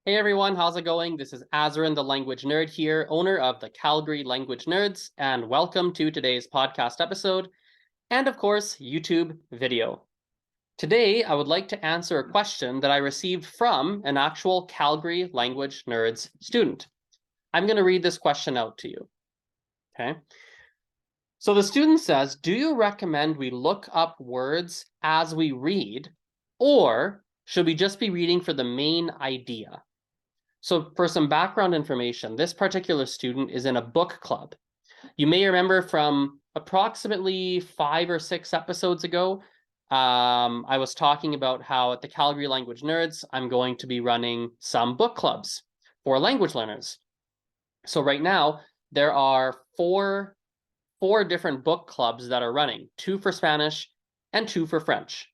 Hey everyone, how's it going? This is Azren, the language nerd here, owner of the Calgary Language Nerds, and welcome to today's podcast episode, and of course, YouTube video. Today, I would like to answer a question that I received from an actual Calgary Language Nerds student. I'm going to read this question out to you. Okay. So the student says, do you recommend we look up words as we read, or should we just be reading for the main idea? So for some background information, this particular student is in a book club. You may remember from approximately 5 or 6 episodes ago, I was talking about how at the Calgary Language Nerds, I'm going to be running some book clubs for language learners. So right now, there are four different book clubs that are running, 2 for Spanish and 2 for French.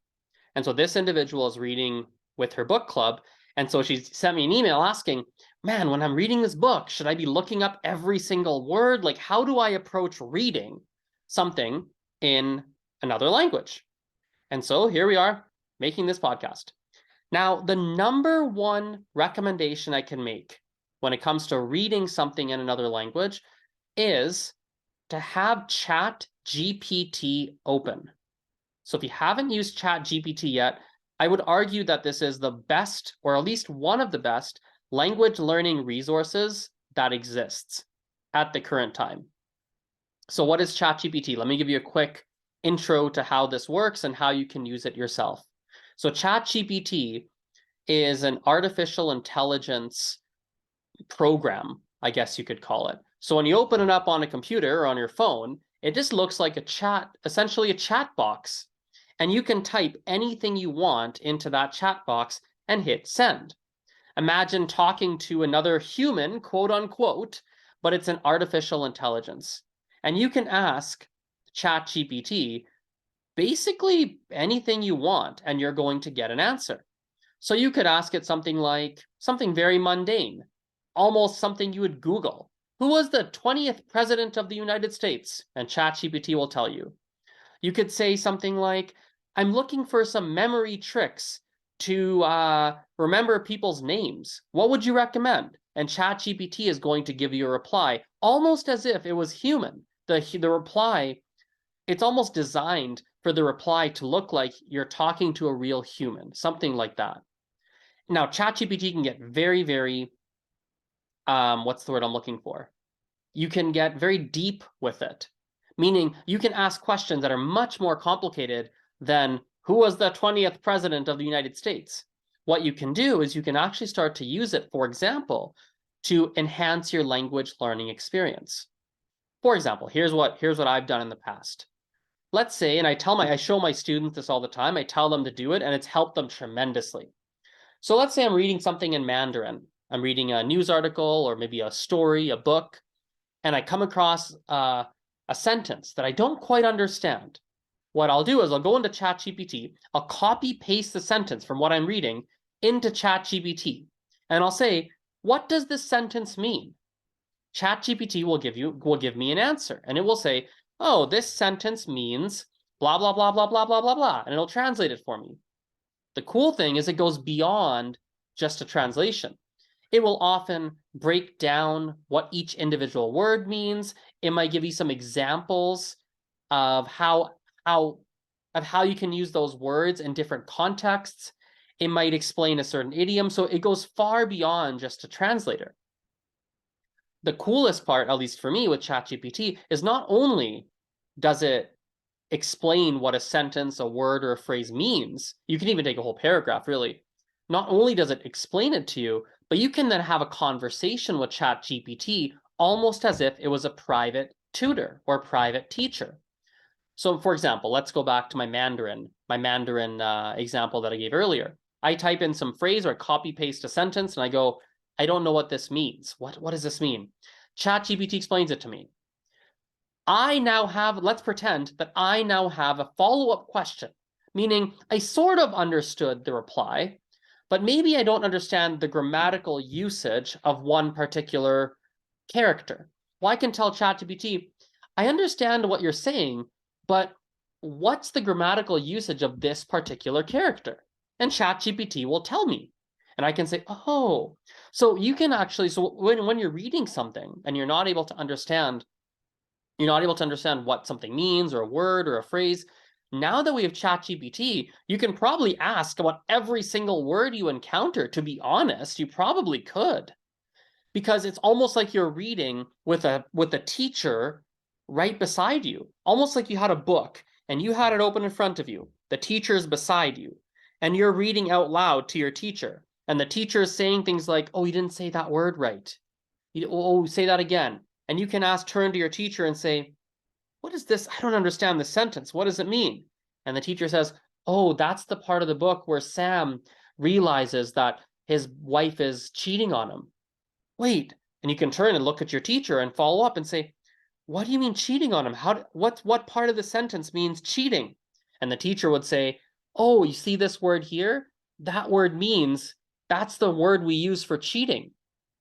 And so this individual is reading with her book club. And so she sent me an email asking, man, when I'm reading this book, should I be looking up every single word? Like, how do I approach reading something in another language? And so here we are making this podcast. Now, the number one recommendation I can make when it comes to reading something in another language is to have Chat GPT open. So if you haven't used Chat GPT yet, I would argue that this is the best, or at least one of the best, language learning resources that exists at the current time. So what is Chat GPT? Let me give you a quick intro to how this works and how you can use it yourself. So Chat GPT is an artificial intelligence program, I guess you could call it. So when you open it up on a computer or on your phone, it just looks like a chat, essentially a chat box. And you can type anything you want into that chat box and hit send. Imagine talking to another human, quote unquote, but it's an artificial intelligence. And you can ask Chat GPT basically anything you want, and you're going to get an answer. So you could ask it something like, something very mundane, almost something you would Google. Who was the 20th president of the United States? And Chat GPT will tell you. You could say something like, I'm looking for some memory tricks to remember people's names. What would you recommend? And ChatGPT is going to give you a reply, almost as if it was human. The reply, it's almost designed for the reply to look like you're talking to a real human, something like that. Now, ChatGPT can get very, very, what's the word I'm looking for? You can get very deep with it, meaning you can ask questions that are much more complicated than who was the 20th president of the United States. What you can do is you can actually start to use it, for example, to enhance your language learning experience. For example, here's what I've done in the past. Let's say, and I show my students this all the time, I tell them to do it, and it's helped them tremendously. So let's say I'm reading something in Mandarin. I'm reading a news article or maybe a story, a book, and I come across a sentence that I don't quite understand. What I'll do is I'll go into ChatGPT, I'll copy paste the sentence from what I'm reading into ChatGPT, and I'll say, what does this sentence mean? ChatGPT will give me an answer, and it will say, oh, this sentence means blah, blah, blah, blah, blah, blah, blah, blah, and it'll translate it for me. The cool thing is it goes beyond just a translation. It will often break down what each individual word means. It might give you some examples of how you can use those words in different contexts. It might explain a certain idiom. So it goes far beyond just a translator. The coolest part, at least for me with ChatGPT, is not only does it explain what a sentence, a word, or a phrase means, you can even take a whole paragraph, really. Not only does it explain it to you, but you can then have a conversation with ChatGPT almost as if it was a private tutor or private teacher. So for example, let's go back to my Mandarin example that I gave earlier. I type in some phrase or copy paste a sentence and I go, I don't know what this means. What does this mean? ChatGPT explains it to me. Let's pretend that I now have a follow-up question, meaning I sort of understood the reply, but maybe I don't understand the grammatical usage of one particular character. Well, I can tell ChatGPT, I understand what you're saying, but what's the grammatical usage of this particular character? And ChatGPT will tell me. And I can say, oh, so you can actually, so when you're reading something and you're not able to understand what something means, or a word or a phrase, now that we have Chat GPT, you can probably ask about every single word you encounter. To be honest, you probably could, because it's almost like you're reading with a teacher right beside you, almost like you had a book and you had it open in front of you. The teacher's beside you, and you're reading out loud to your teacher, and the teacher is saying things like, "Oh, you didn't say that word right. Oh, say that again." And you can turn to your teacher and say, "What is this? I don't understand this sentence. What does it mean?" And the teacher says, "Oh, that's the part of the book where Sam realizes that his wife is cheating on him." Wait, and you can turn and look at your teacher and follow up and say, "What do you mean cheating on him? What part of the sentence means cheating?" And the teacher would say, "Oh, you see this word here? That word means, that's the word we use for cheating."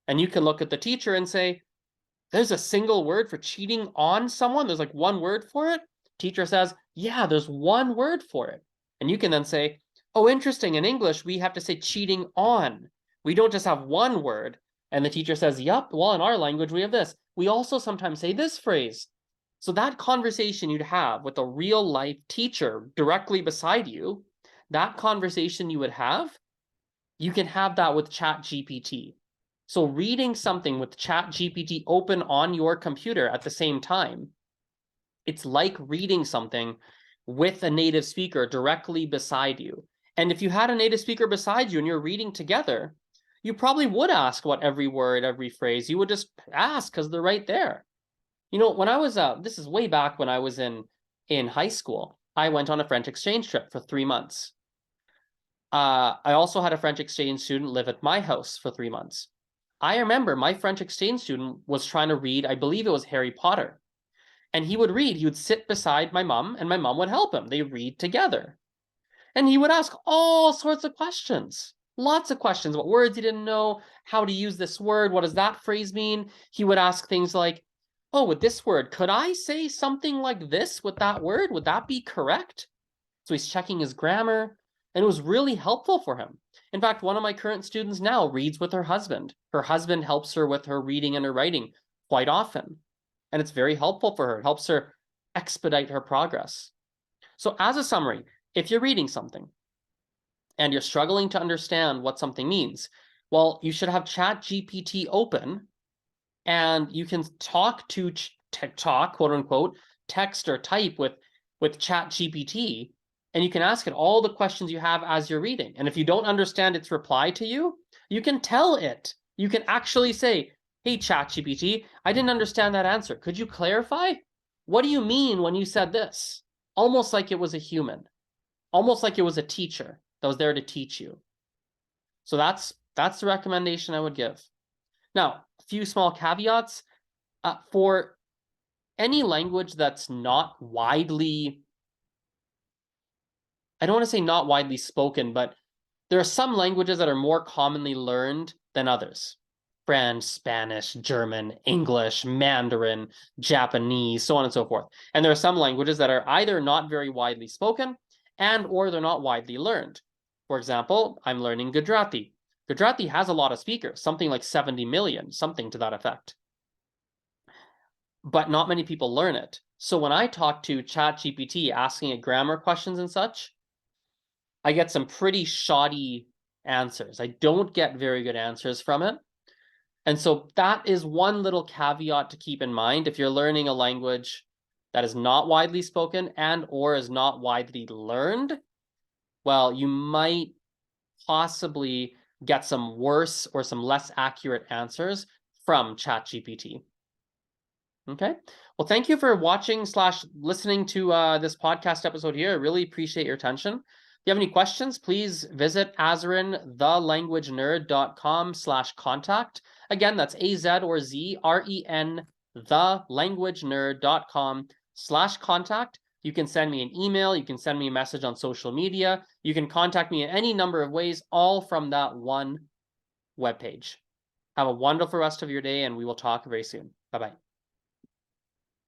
And you can look at the teacher and say, "There's a single word for cheating on someone? There's like one word for it?" Teacher says, "Yeah, there's one word for it." And you can then say, "Oh, interesting. In English, we have to say cheating on. We don't just have one word." And the teacher says, "Yup, well, in our language, we have this. We also sometimes say this phrase." So that conversation you'd have with a real life teacher directly beside you, that conversation you would have, you can have that with Chat GPT. So reading something with Chat GPT open on your computer at the same time, it's like reading something with a native speaker directly beside you. And if you had a native speaker beside you and you're reading together, you probably would ask what every word, every phrase. You would just ask because they're right there. You know, when I was, this is way back when I was in high school, I went on a French exchange trip for 3 months. I also had a French exchange student live at my house for 3 months. I remember my French exchange student was trying to read, I believe it was Harry Potter. And he would sit beside my mom, and my mom would help him. They read together. And he would ask all sorts of questions. Lots of questions about words he didn't know, how to use this word, what does that phrase mean? He would ask things like, "Oh, with this word, could I say something like this with that word? Would that be correct?" So he's checking his grammar, and it was really helpful for him. In fact, one of my current students now reads with her husband. Her husband helps her with her reading and her writing quite often, and it's very helpful for her. It helps her expedite her progress. So as a summary, if you're reading something and you're struggling to understand what something means, well, you should have Chat GPT open, and you can talk to quote unquote, text or type with Chat GPT, and you can ask it all the questions you have as you're reading. And if you don't understand its reply to you, you can tell it. You can actually say, "Hey, Chat GPT, I didn't understand that answer. Could you clarify? What do you mean when you said this?" Almost like it was a human, almost like it was a teacher that was there to teach you. So that's the recommendation I would give. Now, a few small caveats. For any language that's not widely, I don't want to say not widely spoken, but there are some languages that are more commonly learned than others. French, Spanish, German, English, Mandarin, Japanese, so on and so forth. And there are some languages that are either not very widely spoken or they're not widely learned. For example, I'm learning Gujarati. Gujarati has a lot of speakers, something like 70 million, something to that effect. But not many people learn it. So when I talk to Chat GPT asking it grammar questions and such, I get some pretty shoddy answers. I don't get very good answers from it. And so that is one little caveat to keep in mind if you're learning a language that is not widely spoken or is not widely learned. Well, you might possibly get some worse or some less accurate answers from Chat GPT. Okay. Well, thank you for watching / listening to this podcast episode here. I really appreciate your attention. If you have any questions, please visit Azren, thelanguagenerd.com/contact. Again, that's AZREN, thelanguagenerd.com/contact. You can send me an email. You can send me a message on social media. You can contact me in any number of ways, all from that one webpage. Have a wonderful rest of your day, and we will talk very soon. Bye-bye.